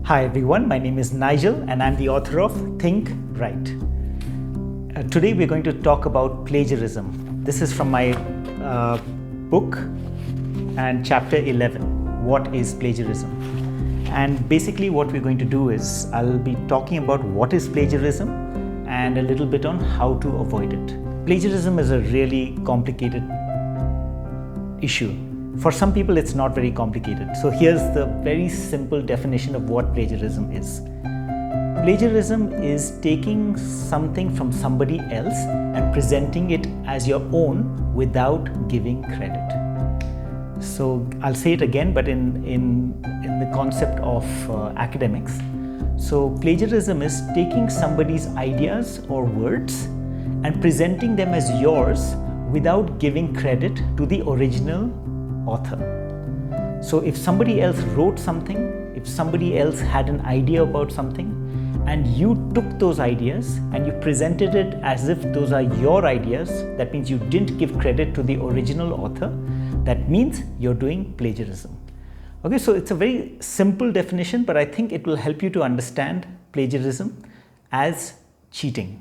Hi everyone, my name is Nigel and I'm the author of Think Right. Today we're going to talk about plagiarism. This is from my book and chapter 11, What is Plagiarism? And basically what we're going to do is I'll be talking about what is plagiarism and a little bit on how to avoid it. Plagiarism is a really complicated issue. For some people, it's not very complicated. So here's the very simple definition of what plagiarism is. Plagiarism is taking something from somebody else and presenting it as your own without giving credit. So I'll say it again, but in the concept of academics. So plagiarism is taking somebody's ideas or words and presenting them as yours without giving credit to the original author. So if somebody else wrote something, if somebody else had an idea about something, and you took those ideas and you presented it as if those are your ideas, that means you didn't give credit to the original author, that means you're doing plagiarism. Okay, so it's a very simple definition, but I think it will help you to understand plagiarism as cheating,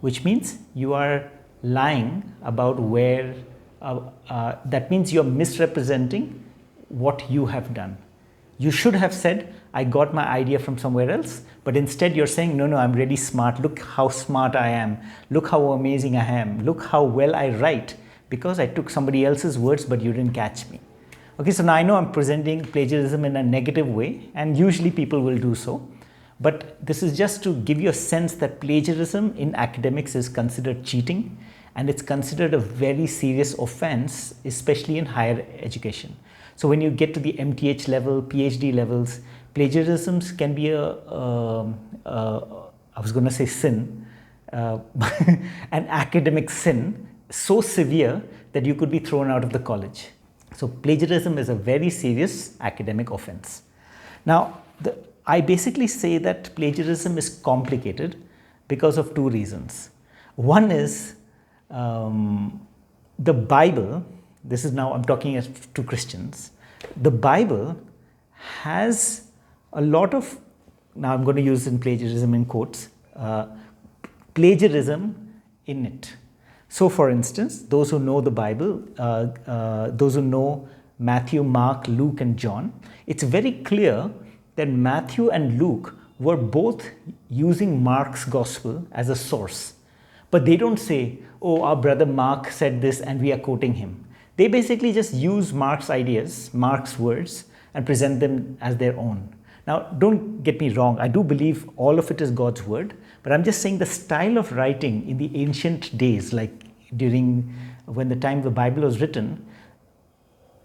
which means you are lying about where that means you're misrepresenting what you have done. You should have said, I got my idea from somewhere else, but instead you're saying, no, I'm really smart. Look how smart I am. Look how amazing I am. Look how well I write because I took somebody else's words, but you didn't catch me. Okay, so now I know I'm presenting plagiarism in a negative way, and usually people will do so. But this is just to give you a sense that plagiarism in academics is considered cheating. And it's considered a very serious offense, especially in higher education. So when you get to the MTH level, PhD levels, plagiarisms can be I was going to say sin, an academic sin, so severe that you could be thrown out of the college. So plagiarism is a very serious academic offense. Now, I basically say that plagiarism is complicated because of two reasons. One is the Bible, this is now I'm talking to Christians, the Bible has a lot of, now I'm going to use in plagiarism in quotes, plagiarism in it. So for instance, those who know the Bible, those who know Matthew, Mark, Luke and John, it's very clear that Matthew and Luke were both using Mark's gospel as a source. But they don't say, oh, our brother Mark said this and we are quoting him. They basically just use Mark's ideas, Mark's words, and present them as their own. Now, don't get me wrong. I do believe all of it is God's word, but I'm just saying the style of writing in the ancient days, like during when the time the Bible was written,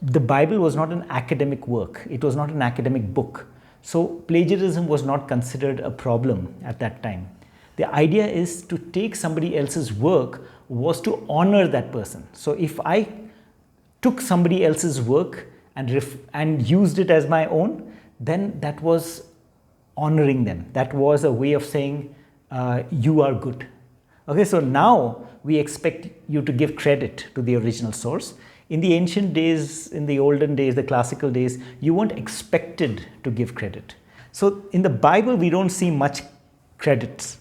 the Bible was not an academic work. It was not an academic book. So plagiarism was not considered a problem at that time. The idea is to take somebody else's work was to honor that person. So if I took somebody else's work and used it as my own, then that was honoring them. That was a way of saying you are good. Okay, so now we expect you to give credit to the original source. In the ancient days, in the olden days, the classical days, you weren't expected to give credit. So in the Bible, we don't see much credits.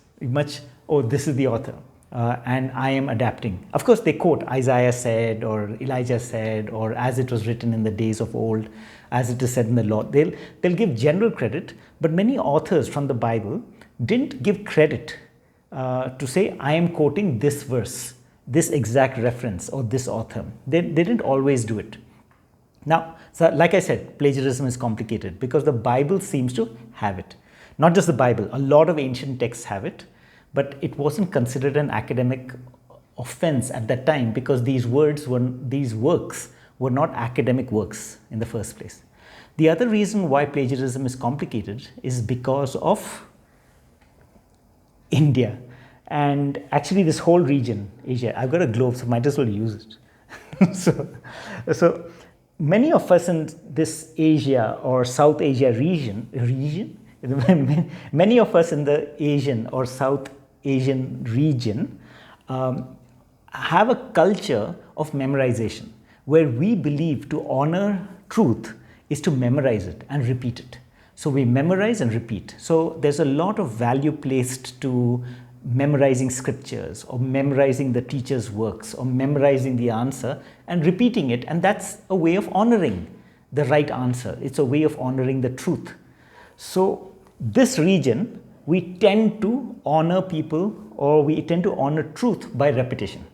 Oh, this is the author and I am adapting. Of course, they quote Isaiah said or Elijah said or as it was written in the days of old, as it is said in the law. They'll give general credit, but many authors from the Bible didn't give credit to say, I am quoting this verse, this exact reference or this author. They didn't always do it. Now, so like I said, plagiarism is complicated because the Bible seems to have it. Not just the Bible, a lot of ancient texts have it, but it wasn't considered an academic offense at that time because these works were not academic works in the first place. The other reason why plagiarism is complicated is because of India and actually this whole region, Asia. I've got a globe, so might as well use it. so many of us in this Asia or South Asia region, many of us in the Asian or South Asian region have a culture of memorization where we believe to honor truth is to memorize it and repeat it. So we memorize and repeat. So there's a lot of value placed to memorizing scriptures or memorizing the teacher's works or memorizing the answer and repeating it. And that's a way of honoring the right answer. It's a way of honoring the truth. So this region, we tend to honor people, or we tend to honor truth by repetition.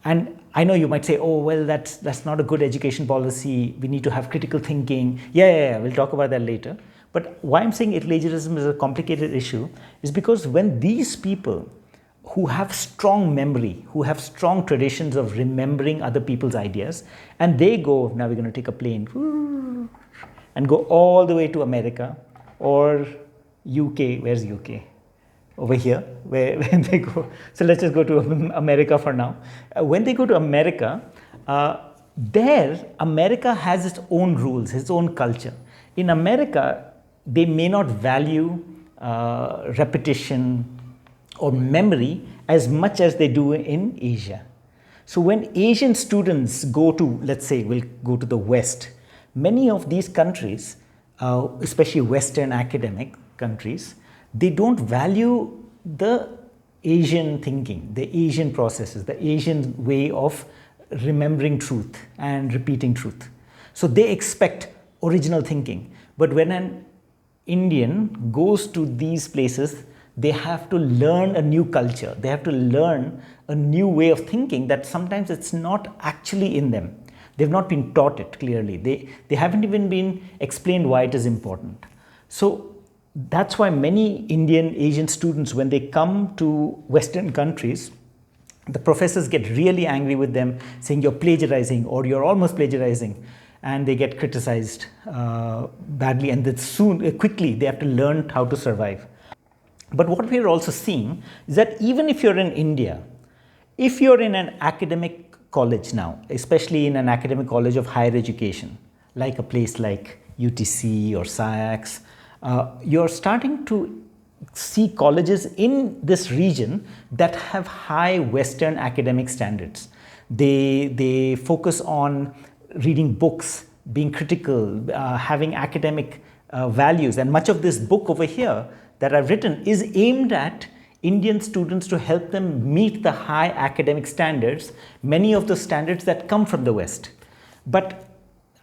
And I know you might say, oh, well, that's not a good education policy. We need to have critical thinking. Yeah, we'll talk about that later. But why I'm saying plagiarism is a complicated issue is because when these people who have strong memory, who have strong traditions of remembering other people's ideas, and they go, now we're going to take a plane and go all the way to America or UK. Where's UK? Over here, where they go. So let's just go to America for now. When they go to America, there America has its own rules, its own culture. In America, they may not value repetition or memory as much as they do in Asia. So when Asian students go to, let's say, will go to the West, many of these countries, especially Western academic countries, they don't value the Asian thinking, the Asian processes, the Asian way of remembering truth and repeating truth. So they expect original thinking. But when an Indian goes to these places, they have to learn a new culture. They have to learn a new way of thinking that sometimes it's not actually in them. They've not been taught it clearly. They haven't even been explained why it is important. So that's why many Indian Asian students, when they come to Western countries, the professors get really angry with them, saying you're plagiarizing or you're almost plagiarizing, and they get criticized badly, and that quickly they have to learn how to survive. But what we're also seeing is that even if you're in India, if you're in an academic college now, especially in an academic college of higher education, like a place like UTC or SciAx, you're starting to see colleges in this region that have high Western academic standards. They focus on reading books, being critical, having academic values. And much of this book over here that I've written is aimed at Indian students to help them meet the high academic standards, many of the standards that come from the West. But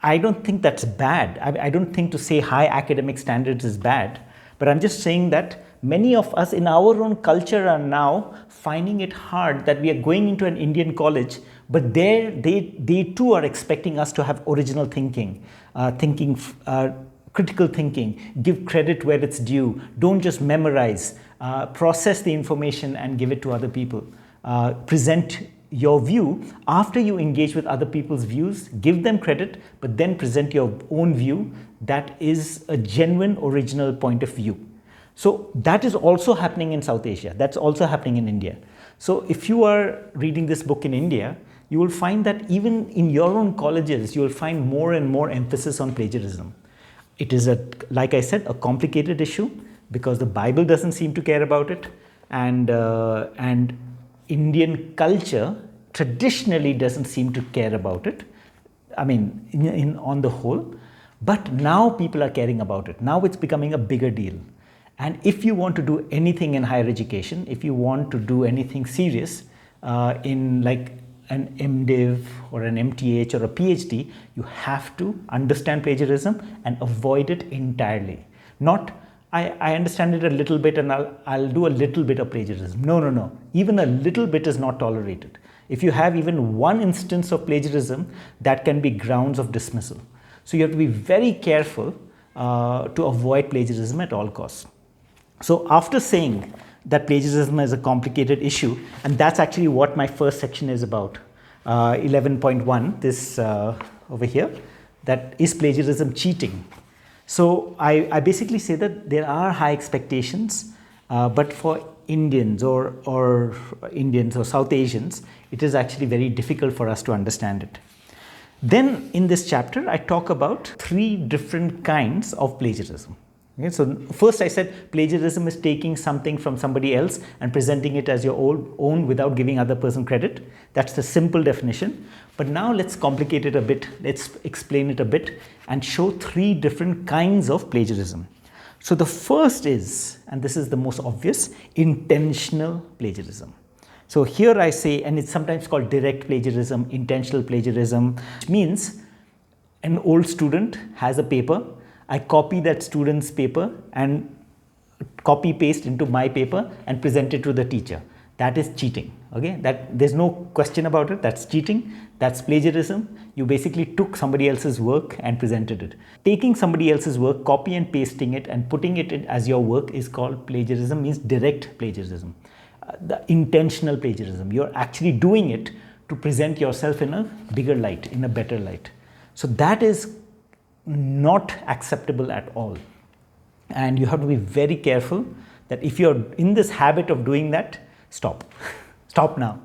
I don't think that's bad. I don't think to say high academic standards is bad, but I'm just saying that many of us in our own culture are now finding it hard that we are going into an Indian college, but they too are expecting us to have original thinking, critical thinking, give credit where it's due, don't just memorize, process the information and give it to other people, present your view after you engage with other people's views, give them credit, but then present your own view that is a genuine original point of view. So that is also happening in South Asia. That's also happening in India. So if you are reading this book in India, you will find that even in your own colleges, you will find more and more emphasis on plagiarism. It is, like I said, a complicated issue because the Bible doesn't seem to care about it, and Indian culture traditionally doesn't seem to care about it. I mean, on the whole, but now people are caring about it. Now it's becoming a bigger deal. And if you want to do anything in higher education, if you want to do anything serious in like an MDiv or an MTH or a PhD, you have to understand plagiarism and avoid it entirely. Not, I understand it a little bit and I'll do a little bit of plagiarism. No. Even a little bit is not tolerated. If you have even one instance of plagiarism, that can be grounds of dismissal. So you have to be very careful to avoid plagiarism at all costs. So after saying that plagiarism is a complicated issue, and that's actually what my first section is about, 11.1, this over here, that is plagiarism cheating. So I basically say that there are high expectations, but for Indians or Indians or South Asians, it is actually very difficult for us to understand it. Then in this chapter, I talk about 3 different kinds of plagiarism. Okay, so first I said plagiarism is taking something from somebody else and presenting it as your own without giving other person credit. That's the simple definition. But now let's complicate it a bit. Let's explain it a bit and show 3 different kinds of plagiarism. So the first is, and this is the most obvious, intentional plagiarism. So here I say, and it's sometimes called direct plagiarism, intentional plagiarism, which means an old student has a paper. I copy that student's paper and copy paste into my paper and present it to the teacher. That is cheating. Okay, that there's no question about it. That's cheating. That's plagiarism. You basically took somebody else's work and presented it. Taking somebody else's work, copy and pasting it and putting it in as your work is called plagiarism, means direct plagiarism. The intentional plagiarism. You're actually doing it to present yourself in a bigger light, in a better light. So that is not acceptable at all. And you have to be very careful that if you're in this habit of doing that, stop. Stop now.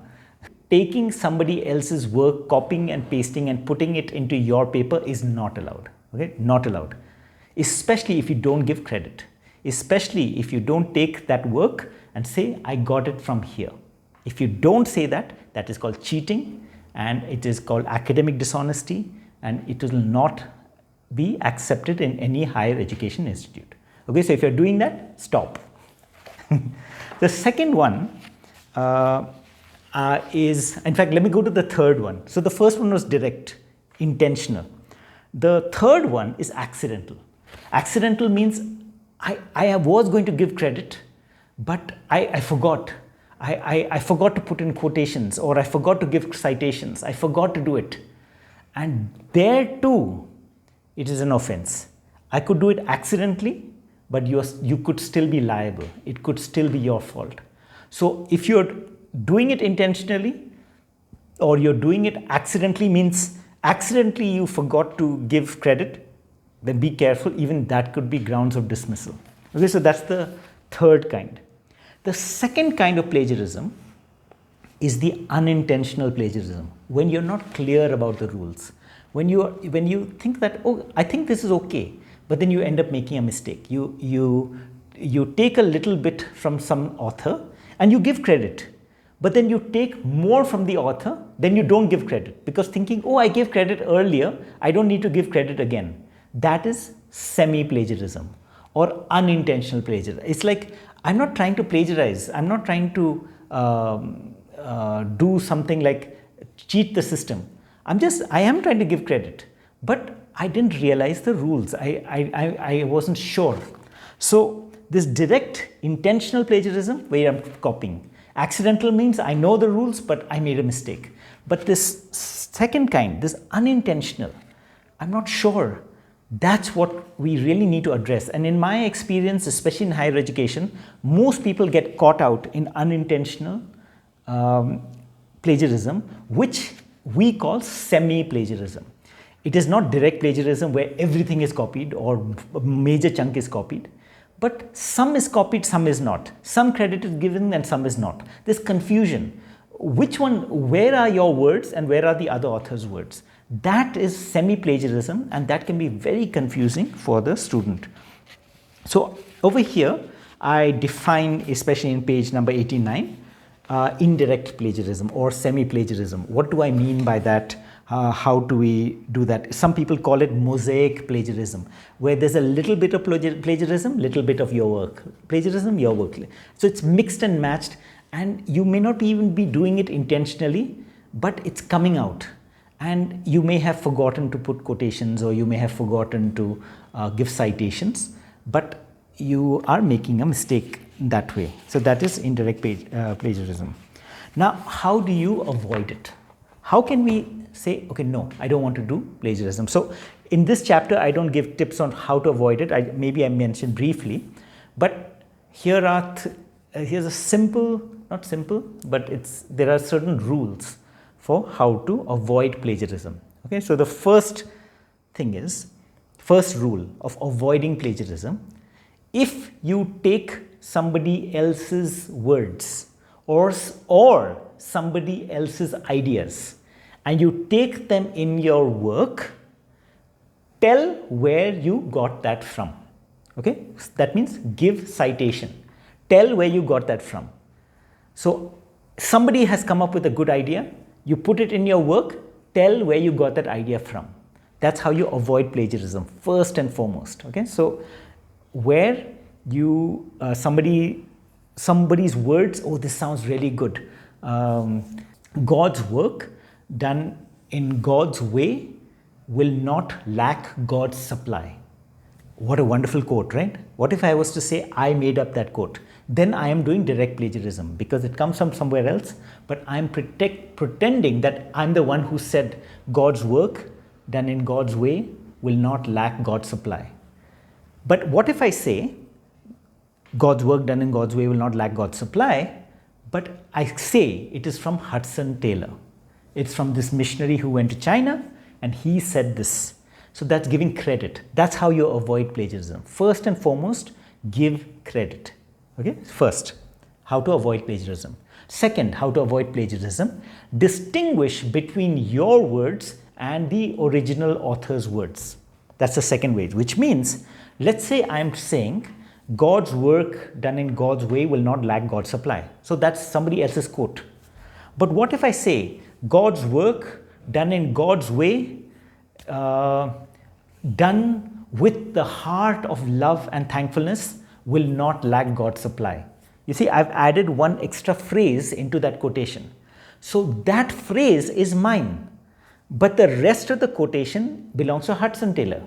Taking somebody else's work, copying and pasting and putting it into your paper is not allowed. Okay, not allowed. Especially if you don't give credit. Especially if you don't take that work and say, I got it from here. If you don't say that, that is called cheating and it is called academic dishonesty and it will not be accepted in any higher education institute. Okay, so if you're doing that, stop. The second one is, in fact, let me go to the third one. So the first one was direct, intentional. The third one is accidental. Accidental means I was going to give credit, but I forgot. I forgot to put in quotations or I forgot to give citations. I forgot to do it. And there too, it is an offense. I could do it accidentally, but you could still be liable. It could still be your fault. So if you're doing it intentionally or you're doing it accidentally, means accidentally you forgot to give credit, then be careful. Even that could be grounds of dismissal. Okay, so that's the third kind. The second kind of plagiarism is the unintentional plagiarism, when you're not clear about the rules. When you think that, oh, I think this is okay, but then you end up making a mistake. You take a little bit from some author and you give credit, but then you take more from the author, then you don't give credit because thinking, oh, I gave credit earlier, I don't need to give credit again. That is semi-plagiarism or unintentional plagiarism. It's like, I'm not trying to plagiarize. I'm not trying to do something like cheat the system. I am trying to give credit, but I didn't realize the rules. I wasn't sure. So this direct intentional plagiarism where I'm copying. Accidental means I know the rules, but I made a mistake. But this second kind, this unintentional, I'm not sure. That's what we really need to address. And in my experience, especially in higher education, most people get caught out in unintentional plagiarism, which we call semi-plagiarism. It is not direct plagiarism where everything is copied or a major chunk is copied, but some is copied, some is not. Some credit is given and some is not. There's confusion. Which one, where are your words and where are the other author's words? That is semi-plagiarism and that can be very confusing for the student. So over here, I define, especially in page number 89, indirect plagiarism or semi-plagiarism. What do I mean by that? How do we do that? Some people call it mosaic plagiarism, where there's a little bit of plagiarism, little bit of your work. Plagiarism, your work. So it's mixed and matched, and you may not even be doing it intentionally, but it's coming out. And you may have forgotten to put quotations or you may have forgotten to give citations, but you are making a mistake that way. So that is indirect plagiarism. Now, how do you avoid it? How can we say, okay, no, I don't want to do plagiarism? So in this chapter, I don't give tips on how to avoid it. Maybe I mentioned briefly, but here are here's a simple, not simple, but there are certain rules for how to avoid plagiarism. Okay, so the first rule of avoiding plagiarism: if you take somebody else's words or somebody else's ideas and you take them in your work, tell where you got that from. Okay, that means give citation. Tell where you got that from. So somebody has come up with a good idea, you put it in your work, tell where you got that idea from. That's how you avoid plagiarism, first and foremost. Okay, so where you somebody's words, oh, this sounds really good. God's work done in God's way will not lack God's supply. What a wonderful quote, right? What if I was to say I made up that quote? Then I am doing direct plagiarism because it comes from somewhere else, but I'm pretending that I'm the one who said God's work done in God's way will not lack God's supply. But what if I say God's work done in God's way will not lack God's supply, but I say it is from Hudson Taylor. It's from this missionary who went to China and he said this. So that's giving credit. That's how you avoid plagiarism. First and foremost, give credit. Okay, first, how to avoid plagiarism. Second, how to avoid plagiarism, distinguish between your words and the original author's words. That's the second way, which means, let's say I'm saying God's work done in God's way will not lack God's supply. So that's somebody else's quote. But what if I say God's work done in God's way, done with the heart of love and thankfulness, will not lack God's supply. You see, I've added one extra phrase into that quotation. So that phrase is mine, but the rest of the quotation belongs to Hudson Taylor.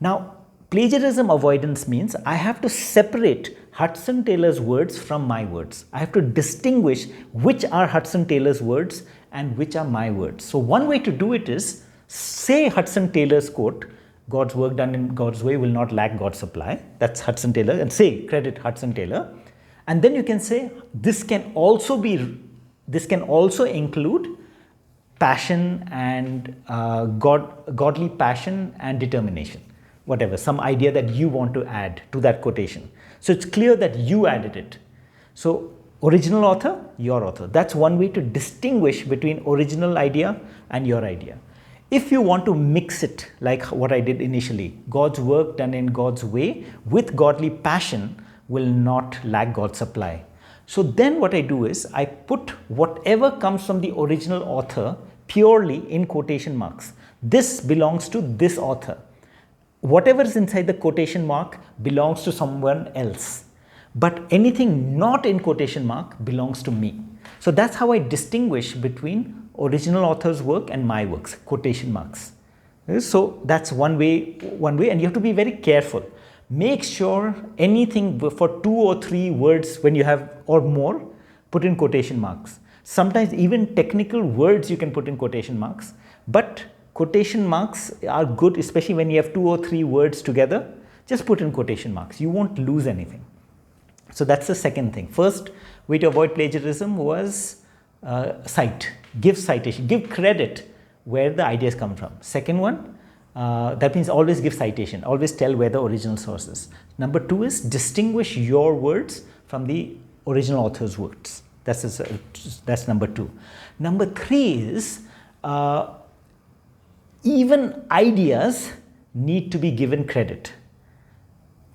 Now, plagiarism avoidance means I have to separate Hudson Taylor's words from my words. I have to distinguish which are Hudson Taylor's words and which are my words. So one way to do it is say Hudson Taylor's quote, God's work done in God's way will not lack God's supply. That's Hudson Taylor, and say credit Hudson Taylor. And then you can say this can also include passion and godly passion and determination. Whatever, some idea that you want to add to that quotation. So it's clear that you added it. So original author, your author. That's one way to distinguish between original idea and your idea. If you want to mix it like what I did initially, God's work done in God's way with godly passion will not lack God's supply. So then what I do is I put whatever comes from the original author purely in quotation marks. This belongs to this author. Whatever is inside the quotation mark belongs to someone else. But anything not in quotation mark belongs to me. So that's how I distinguish between original author's work and my works, quotation marks. So that's one way, and you have to be very careful. Make sure anything for 2 or 3 words when you have or more, put in quotation marks. Sometimes even technical words you can put in quotation marks, but quotation marks are good, especially when you have 2 or 3 words together. Just put in quotation marks. You won't lose anything. So that's the second thing. First way to avoid plagiarism was cite, give citation, give credit where the ideas come from. Second one, that means always give citation, always tell where the original source is. Number 2 is distinguish your words from the original author's words. That's number 2. Number 3 is even ideas need to be given credit.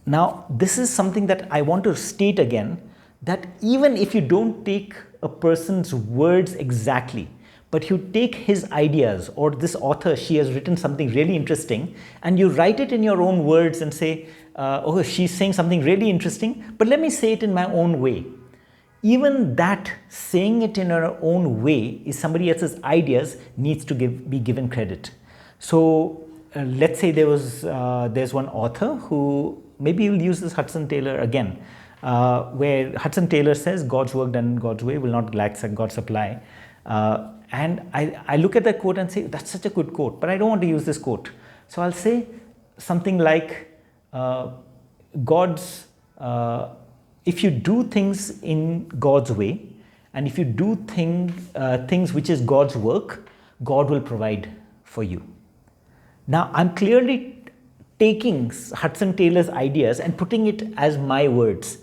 Now, this is something that I want to state again, that even if you don't take a person's words exactly, but you take his ideas, or this author, she has written something really interesting, and you write it in your own words and say, oh, she's saying something really interesting, but let me say it in my own way. Even that saying it in her own way is somebody else's ideas needs to be given credit. So let's say there's one author who, maybe you'll use this Hudson Taylor again, where Hudson Taylor says God's work done in God's way will not lack God's supply. And I look at that quote and say, that's such a good quote, but I don't want to use this quote. So I'll say something like, if you do things in God's way, and if you do things which is God's work, God will provide for you. Now, I'm clearly taking Hudson Taylor's ideas and putting it as my words,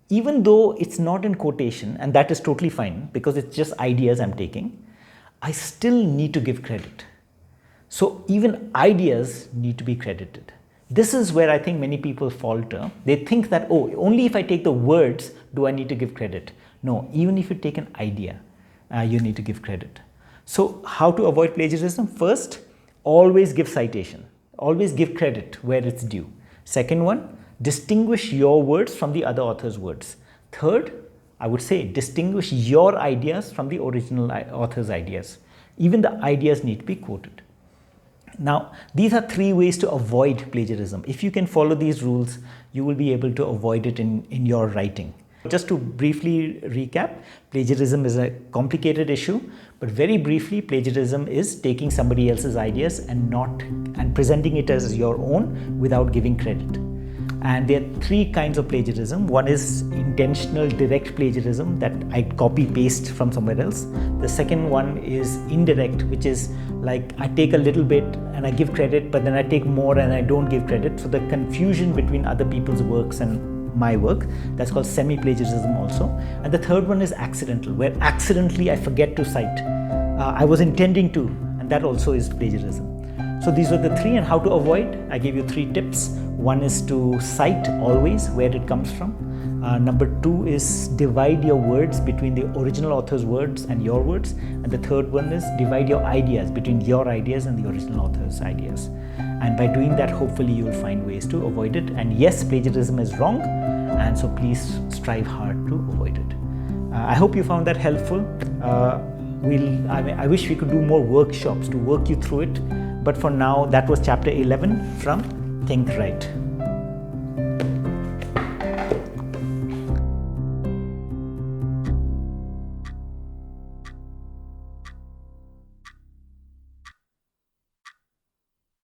even though it's not in quotation, and that is totally fine because it's just ideas I'm taking. I still need to give credit. So even ideas need to be credited. This is where I think many people falter. They think that, oh, only if I take the words do I need to give credit. No, even if you take an idea, you need to give credit. So how to avoid plagiarism? First, always give citation. Always give credit where it's due. Second one, distinguish your words from the other author's words. Third, I would say distinguish your ideas from the original author's ideas. Even the ideas need to be quoted. Now, these are 3 ways to avoid plagiarism. If you can follow these rules, you will be able to avoid it in your writing. Just to briefly recap, plagiarism is a complicated issue, but very briefly, plagiarism is taking somebody else's ideas and presenting it as your own without giving credit. And there are 3 kinds of plagiarism. One is intentional direct plagiarism, that I copy paste from somewhere else. The second one is indirect, which is like I take a little bit and I give credit, but then I take more and I don't give credit. So the confusion between other people's works and my work, that's called semi-plagiarism also. And the third one is accidental, where accidentally I forget to cite. I was intending to, and that also is plagiarism. So these were the 3, and how to avoid. I gave you 3 tips. One is to cite always where it comes from. Number 2 is divide your words between the original author's words and your words. And the third one is divide your ideas between your ideas and the original author's ideas. And by doing that, hopefully you will find ways to avoid it. And yes, plagiarism is wrong, and so please strive hard to avoid it. I hope you found that helpful. I wish we could do more workshops to work you through it. But for now, that was chapter 11 from Think Right.